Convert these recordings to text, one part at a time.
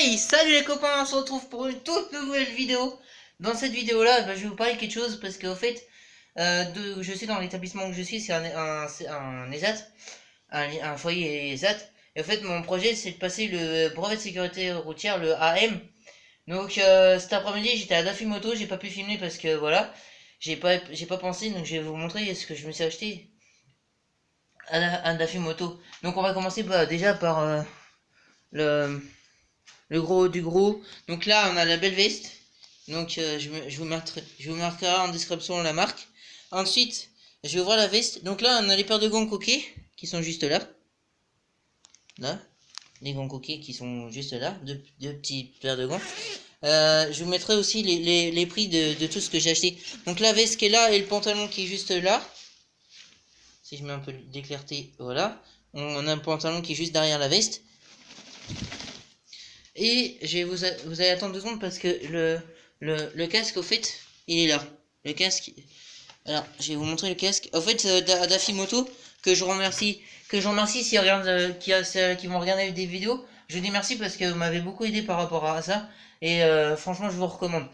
Hey, salut les copains, on se retrouve pour une toute nouvelle vidéo. Dans cette vidéo là, je vais vous parler de quelque chose parce qu'au fait, je suis dans l'établissement où je suis, c'est un ESAT, un foyer ESAT. Et au fait, mon projet c'est de passer le brevet de sécurité routière, le AM. Donc cet après-midi, j'étais à Dafimoto, j'ai pas pu filmer parce que voilà, j'ai pas pensé, donc je vais vous montrer ce que je me suis acheté à Dafimoto. Donc on va commencer déjà par le le gros du gros. Donc là, on a la belle veste. Donc je vous marquerai en description la marque. Ensuite, je vais ouvrir la veste. Donc là, on a les paires de gants coquets qui sont juste là. Là, les gants coquets qui sont juste là. Deux petits paires de gants. Je vous mettrai aussi les prix de tout ce que j'ai acheté. Donc la veste qui est là et le pantalon qui est juste là. Si je mets un peu d'éclairté, voilà. On a un pantalon qui est juste derrière la veste. Et vous allez attendre 2 secondes parce que le casque, au fait, il est là. Le casque. Alors, je vais vous montrer le casque. Au fait, Dafimoto, que je remercie s'ils regardent, qui vont regarder des vidéos. Je vous dis merci parce que vous m'avez beaucoup aidé par rapport à ça. Et franchement, je vous recommande.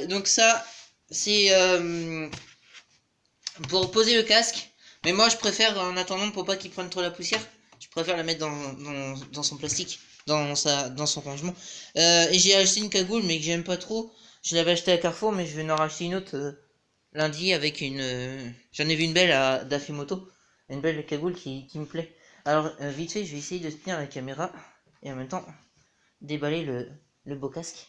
Donc ça, c'est pour poser le casque. Mais moi, je préfère, en attendant, pour pas qu'il prenne trop la poussière, je préfère la mettre dans son plastique, dans son rangement. Et j'ai acheté une cagoule, mais que j'aime pas trop. Je l'avais acheté à Carrefour, mais je vais en racheter une autre lundi avec une. J'en ai vu une belle à Dafimoto, une belle cagoule qui me plaît. Alors, vite fait, je vais essayer de tenir la caméra et en même temps déballer le beau casque.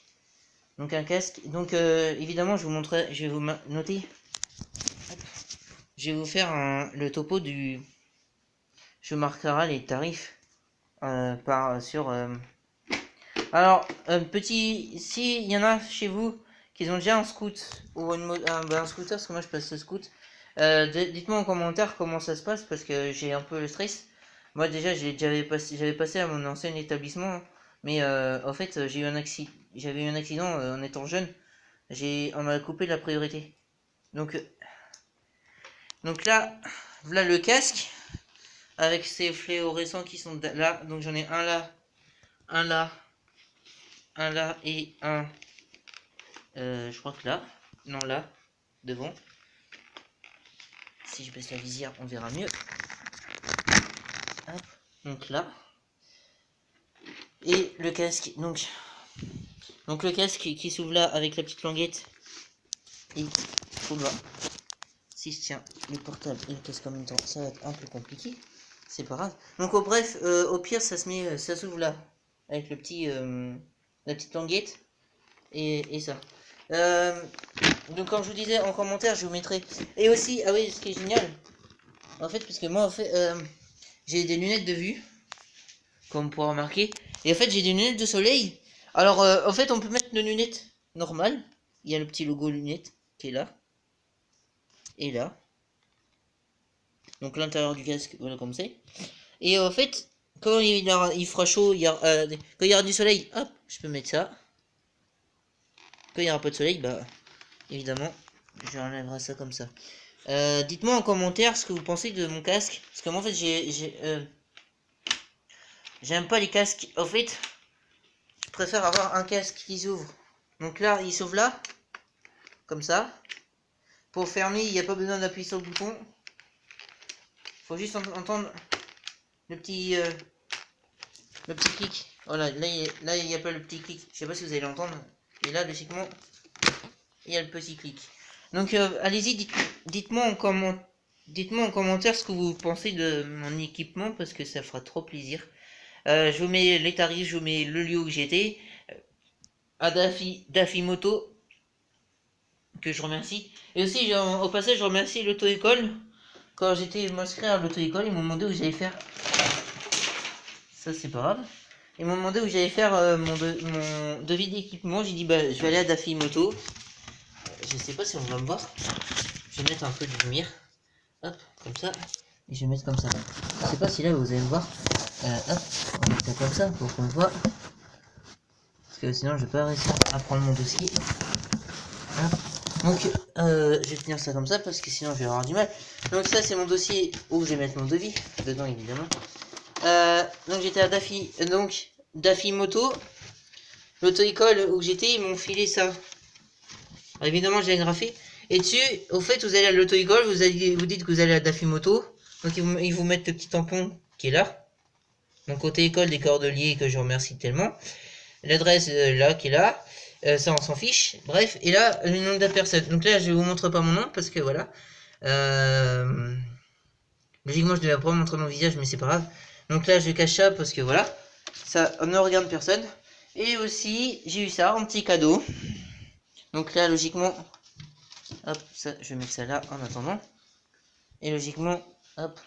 Donc un casque. Donc évidemment, je vais vous noter. Je vais vous faire le topo du. Je marquerai les tarifs sur. Alors, petit, si il y en a chez vous qui ont déjà un scoot ou un scooter, parce que moi je passe ce scoot, dites-moi en commentaire comment ça se passe parce que j'ai un peu le stress. Moi déjà j'avais passé à mon ancien établissement, mais en fait j'avais eu un accident en étant jeune. On m'a coupé la priorité. Donc là, voilà le casque avec ces fluorescents qui sont là. Donc j'en ai un là, un là, un là et un. Je crois que là, non là, devant. Si je baisse la visière, on verra mieux. Hop, donc là. Et le casque, donc le casque qui s'ouvre là avec la petite languette. Et faut voir. Si je tiens le portable et le casque en même temps, ça va être un peu compliqué. C'est pas grave. Donc bref, au pire ça s'ouvre là avec la petite languette et ça. Donc comme je vous disais en commentaire, je vous mettrai. Et aussi, ah oui, ce qui est génial, en fait, parce que moi en fait, j'ai des lunettes de vue, comme on pourra remarquer. Et en fait, j'ai des lunettes de soleil. Alors en fait, on peut mettre nos lunettes normales. Il y a le petit logo lunettes qui est là et là. Donc l'intérieur du casque, voilà comme c'est. Et en fait, quand il fera chaud, quand il y aura du soleil, hop, je peux mettre ça. Quand il n'y aura pas de soleil, bah évidemment, j'enlèverai ça comme ça. Dites-moi en commentaire ce que vous pensez de mon casque. Parce que moi en fait, j'aime pas les casques. En fait, je préfère avoir un casque qui s'ouvre. Donc là, il s'ouvre là, comme ça. Pour fermer, il n'y a pas besoin d'appuyer sur le bouton. Faut juste entendre le petit clic. Voilà, là il n'y a pas le petit clic. Je sais pas si vous allez l'entendre. Et là, logiquement, il y a le petit clic. Donc allez-y, dites-moi en commentaire ce que vous pensez de mon équipement parce que ça fera trop plaisir. Je vous mets les tarifs, je vous mets le lieu où j'étais. À Dafimoto, que je remercie. Et aussi, au passage, je remercie l'auto-école. Quand j'étais m'inscrire à l'auto-école, ils m'ont demandé où j'allais faire. Ça, c'est pas grave. Ils m'ont demandé où j'allais faire mon devis d'équipement. J'ai dit, bah, je vais aller à Dafimoto. Je sais pas si on va me voir. Je vais mettre un peu de lumière. Hop, comme ça. Et je vais mettre comme ça. Je sais pas si là vous allez me voir. Hop, on va mettre ça comme ça pour qu'on me voit. Parce que sinon je vais pas réussir à prendre mon dossier. Hop. Donc je vais tenir ça comme ça parce que sinon je vais avoir du mal. Donc ça c'est mon dossier où je vais mettre mon devis. Dedans évidemment. Donc j'étais à Dafimoto. l'auto-école où j'étais, ils m'ont filé ça. Alors, évidemment, j'ai agrafé. Et dessus, au fait, vous allez à l'auto-école, vous dites que vous allez à Dafimoto. Donc, ils vous mettent le petit tampon qui est là. Donc, côté école des cordeliers, que je remercie tellement. L'adresse là, qui est là. Ça, on s'en fiche. Bref, et là, le nom de la personne. Donc là, je vous montre pas mon nom parce que voilà. Logiquement, je devais pas montrer mon visage, mais c'est pas grave. Donc là, je cache ça parce que voilà. Ça ne regarde personne. Et aussi, j'ai eu ça en petit cadeau. Donc là, logiquement, hop, ça, je vais mettre ça là en attendant. Et logiquement, hop,